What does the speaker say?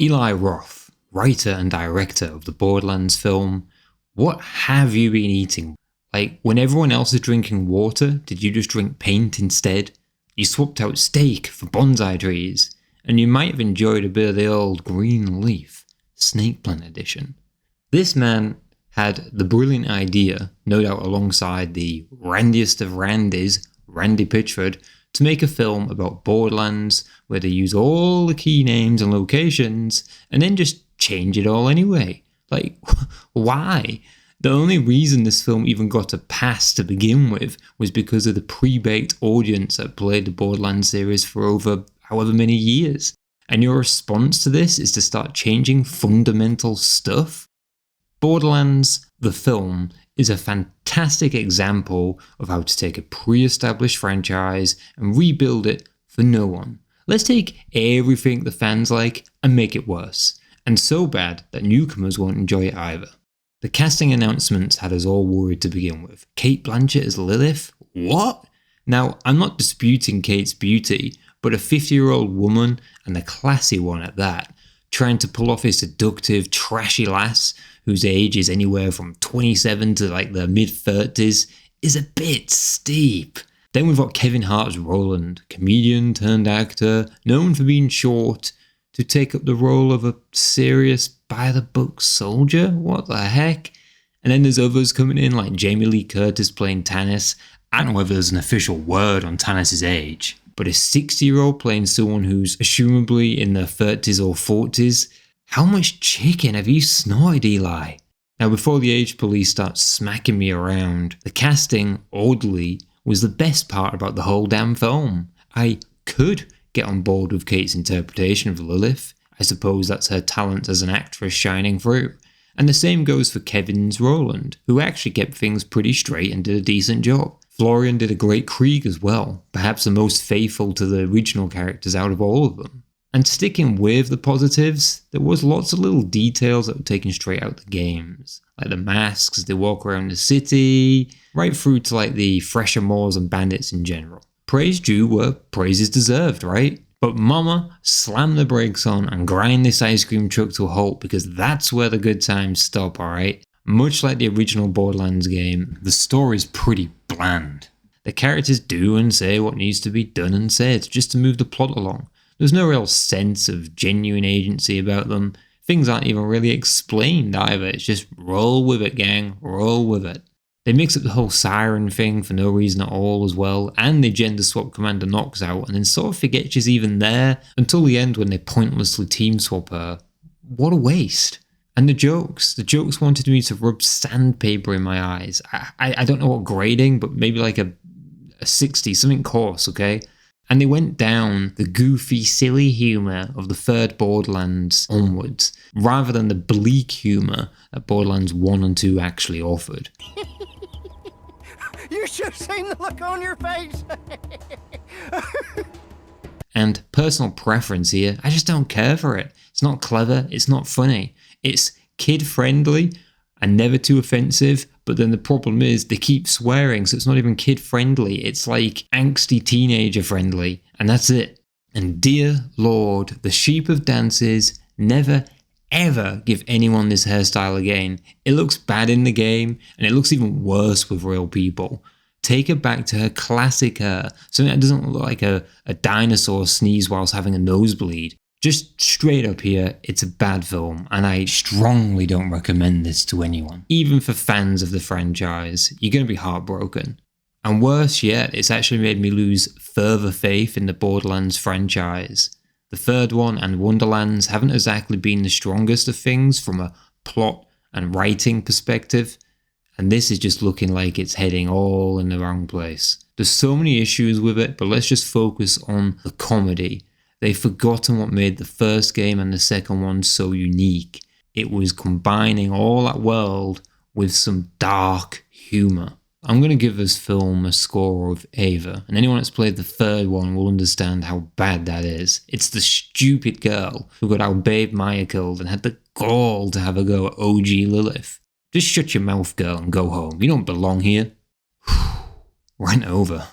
Eli Roth, writer and director of the Borderlands film, what have you been eating? Like, when everyone else is drinking water, did you just drink paint instead? You swapped out steak for bonsai trees, and you might have enjoyed a bit of the old green leaf, snake plant edition. This man had the brilliant idea, no doubt alongside the randiest of randies, Randy Pitchford, to make a film about Borderlands where they use all the key names and locations and then just change it all anyway. Like, why? The only reason this film even got a pass to begin with was because of the pre-baked audience that played the Borderlands series for over however many years. And your response to this is to start changing fundamental stuff? Borderlands, the film, is a fantastic example of how to take a pre-established franchise and rebuild it for no one. Let's take everything the fans like and make it worse, and so bad that newcomers won't enjoy it either. The casting announcements had us all worried to begin with. Cate Blanchett as Lilith? What? Now, I'm not disputing Kate's beauty, but a 50-year-old woman, and a classy one at that, trying to pull off a seductive, trashy lass whose age is anywhere from 27 to like the mid-30s is a bit steep. Then we've got Kevin Hart as Roland, comedian turned actor, known for being short, to take up the role of a serious, by-the-book soldier? What the heck? And then there's others coming in like Jamie Lee Curtis playing Tannis. I don't know whether there's an official word on Tannis' age, but a 60-year-old playing someone who's assumably in their 30s or 40s. How much chicken have you snorted, Eli? Now, before the age police start smacking me around, the casting, oddly, was the best part about the whole damn film. I could get on board with Kate's interpretation of Lilith. I suppose that's her talent as an actress shining through. And the same goes for Kevin's Roland, who actually kept things pretty straight and did a decent job. Florian did a great Krieg as well, perhaps the most faithful to the original characters out of all of them. And sticking with the positives, there was lots of little details that were taken straight out the games, like the masks as they walk around the city, right through to like the fresher Moors and bandits in general. Praise due where praise is deserved, right? But mama, slam the brakes on and grind this ice cream truck to a halt because that's where the good times stop, alright? Much like the original Borderlands game, the story's pretty bland. The characters do and say what needs to be done and said just to move the plot along. There's no real sense of genuine agency about them. Things aren't even really explained either. It's just roll with it, gang, roll with it. They mix up the whole siren thing for no reason at all as well, and they gender swap Commander Knox out and then sort of forget she's even there until the end when they pointlessly team swap her. What a waste. And the jokes wanted me to rub sandpaper in my eyes. I don't know what grading, but maybe like a 60, something coarse, okay? And they went down the goofy, silly humour of the third Borderlands onwards, rather than the bleak humour that Borderlands 1 and 2 actually offered. You should have seen the look on your face! And personal preference here, I just don't care for it. It's not clever, it's not funny. It's kid-friendly and never too offensive, but then the problem is they keep swearing, so it's not even kid-friendly. It's like angsty teenager-friendly, and that's it. And dear Lord, the sheep of dances never ever give anyone this hairstyle again. It looks bad in the game, and it looks even worse with real people. Take her back to her classic hair, something that doesn't look like a dinosaur sneeze whilst having a nosebleed. Just straight up here, it's a bad film, and I strongly don't recommend this to anyone. Even for fans of the franchise, you're going to be heartbroken. And worse yet, it's actually made me lose further faith in the Borderlands franchise. The third one and Wonderlands haven't exactly been the strongest of things from a plot and writing perspective, and this is just looking like it's heading all in the wrong place. There's so many issues with it, but let's just focus on the comedy. They've forgotten what made the first game and the second one so unique. It was combining all that world with some dark humour. I'm going to give this film a score of Ava, and anyone that's played the third one will understand how bad that is. It's the stupid girl who got our babe Maya killed and had the gall to have a go at OG Lilith. Just shut your mouth, girl, and go home. You don't belong here. Rant over.